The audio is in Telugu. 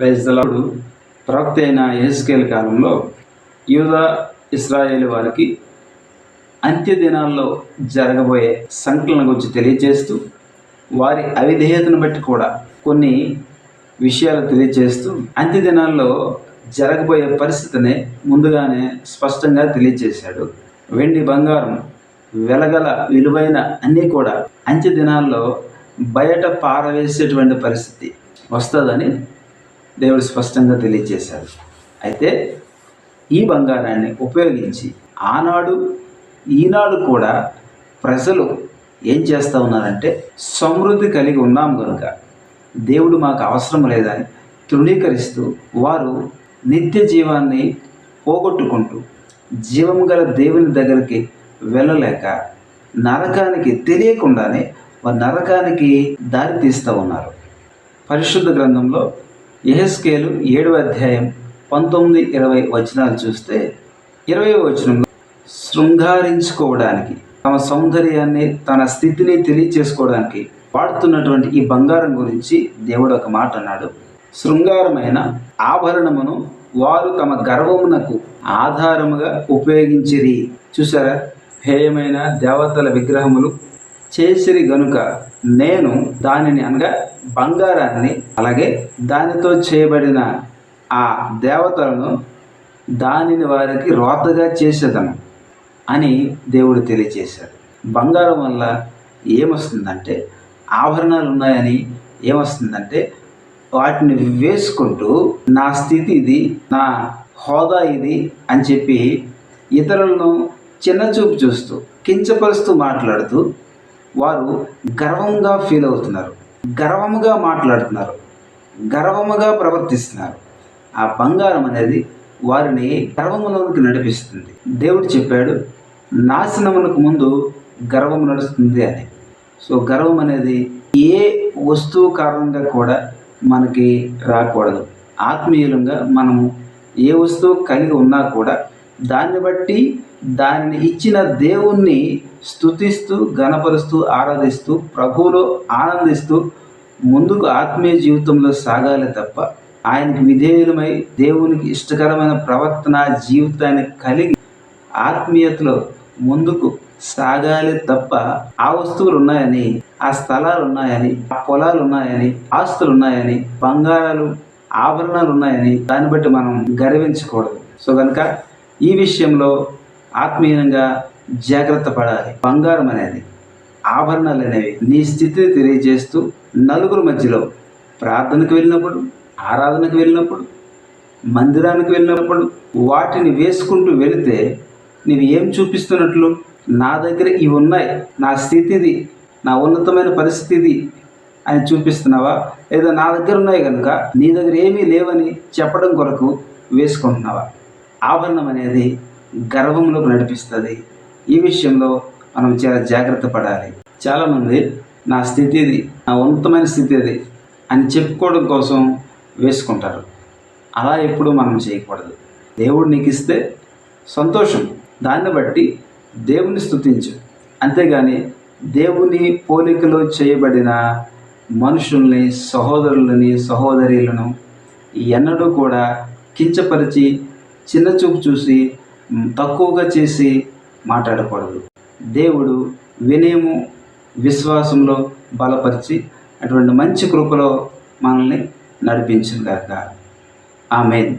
Praise the lord. ప్రవక్త అయిన యెహెజ్కేలు కాలంలో యూదా ఇశ్రాయేలు వారికి అంత్య దినాల్లో జరగబోయే సంకలనం గురించి తెలియజేస్తూ, వారి అవిధేయతను బట్టి కూడా కొన్ని విషయాలు తెలియజేస్తూ అంత్య దినాల్లో జరగబోయే పరిస్థితిని ముందుగానే స్పష్టంగా తెలియజేశాడు. వెండి బంగారం వెలగల విలువైన అన్నీ కూడా అంత్య దినాల్లో బయట పారవేసేటువంటి పరిస్థితి వస్తుందని దేవుడు స్పష్టంగా తెలియజేశాడు. అయితే ఈ బంగారాన్ని ఉపయోగించి ఆనాడు ఈనాడు కూడా ప్రజలు ఏం చేస్తూ ఉన్నారంటే, సమృద్ధి కలిగి ఉన్నాం కనుక దేవుడు మాకు అవసరం లేదని తృణీకరిస్తూ వారు నిత్య జీవాన్ని పోగొట్టుకుంటూ జీవం గల దేవుని దగ్గరికి వెళ్ళలేక నరకానికి తెలియకుండానే వారు నరకానికి దారి తీస్తూ ఉన్నారు. పరిశుద్ధ గ్రంథంలో యెహెజ్కేలు 7వ అధ్యాయం 19-20 వచనాలు చూస్తే, 20వ వచనంలో శృంగారించుకోవడానికి, తమ సౌందర్యాన్ని, తన స్థితిని తెలియచేసుకోవడానికి వాడుతున్నటువంటి ఈ బంగారం గురించి దేవుడు ఒక మాట అన్నాడు. శృంగారమైన ఆభరణమును వారు తమ గర్వమునకు ఆధారముగా ఉపయోగించిరి. చూసారా, హేయమైన దేవతల విగ్రహములు చేసిరి గనుక నేను దానిని, అనగా బంగారాన్ని, అలాగే దానితో చేయబడిన ఆ దేవతలను దానిని వారికి రోతగా చేసేదను అని దేవుడు తెలియజేశాడు. బంగారం వల్ల ఏమొస్తుందంటే, ఆభరణాలు ఉన్నాయని ఏమొస్తుందంటే, వాటిని వేసుకుంటూ నా స్థితి ఇది, నా హోదా ఇది అని చెప్పి ఇతరులను చిన్నచూపు చూస్తూ, కించపరుస్తూ మాట్లాడుతూ వారు గర్వంగా ఫీల్ అవుతున్నారు, గర్వముగా మాట్లాడుతున్నారు, గర్వముగా ప్రవర్తిస్తున్నారు. ఆ బంగారం అనేది వారిని గర్వములోనికి నడిపిస్తుంది. దేవుడు చెప్పాడు, నాశనమునకు ముందు గర్వం నడుస్తుంది అని. సో గర్వం అనేది ఏ వస్తువు కారణంగా కూడా మనకి రాకూడదు. ఆత్మీయులంగా మనము ఏ వస్తువు కలిగి ఉన్నా కూడా దాన్ని బట్టి దానిని ఇచ్చిన దేవుణ్ణి స్తుతిస్తూ, గణపరుస్తూ, ఆరాధిస్తూ, ప్రభువులో ఆనందిస్తూ ముందుకు ఆత్మీయ జీవితంలో సాగాలి తప్ప, ఆయనకి విధేయులమై దేవునికి ఇష్టకరమైన ప్రవర్తన జీవితాన్ని కలిగి ఆత్మీయతలో ముందుకు సాగాలి తప్ప, ఆ వస్తువులు ఉన్నాయని, ఆ స్థలాలు ఉన్నాయని, ఆ పొలాలు ఉన్నాయని, ఆస్తులు ఉన్నాయని, బంగారాలు ఆభరణాలు ఉన్నాయని దాన్ని బట్టి మనం గర్వించకూడదు. సో కనుక ఈ విషయంలో ఆత్మీయంగా జాగ్రత్త పడాలి. బంగారం అనేది, ఆభరణాలు అనేవి నీ స్థితిని తెలియజేస్తూ నలుగురు మధ్యలో ప్రార్థనకు వెళ్ళినప్పుడు, ఆరాధనకు వెళ్ళినప్పుడు, మందిరానికి వెళ్ళినప్పుడు వాటిని వేసుకుంటూ వెళితే నీవు ఏం చూపిస్తున్నట్లు? నా దగ్గర ఇవి ఉన్నాయి, నా స్థితి ఇది, నా ఉన్నతమైన పరిస్థితి అని చూపిస్తున్నావా? లేదా నా దగ్గర ఉన్నాయి కనుక నీ దగ్గర ఏమీ లేవని చెప్పడం కొరకు వేసుకుంటున్నావా? ఆభరణం అనేది గర్వంలోకి నడిపిస్తుంది. ఈ విషయంలో మనం చాలా జాగ్రత్త పడాలి. చాలామంది నా స్థితి ఇది, నా ఉన్నతమైన స్థితి ఇది అని చెప్పుకోవడం కోసం వేసుకుంటారు. అలా ఎప్పుడూ మనం చేయకూడదు. దేవుడు నీకు ఇస్తే సంతోషం, దాన్ని బట్టి దేవుని స్తుతించు. అంతేగాని దేవుని పోలికలో చేయబడిన మనుషుల్ని, సహోదరులని, సహోదరీలను ఎన్నడూ కూడా కించపరిచి, చిన్నచూపు చూసి, తక్కువగా చేసి మాట్లాడకూడదు. దేవుడు వినయము, విశ్వాసంలో బలపరిచి అటువంటి మంచి కృపలో మనల్ని నడిపించును గాక. ఆమేన్.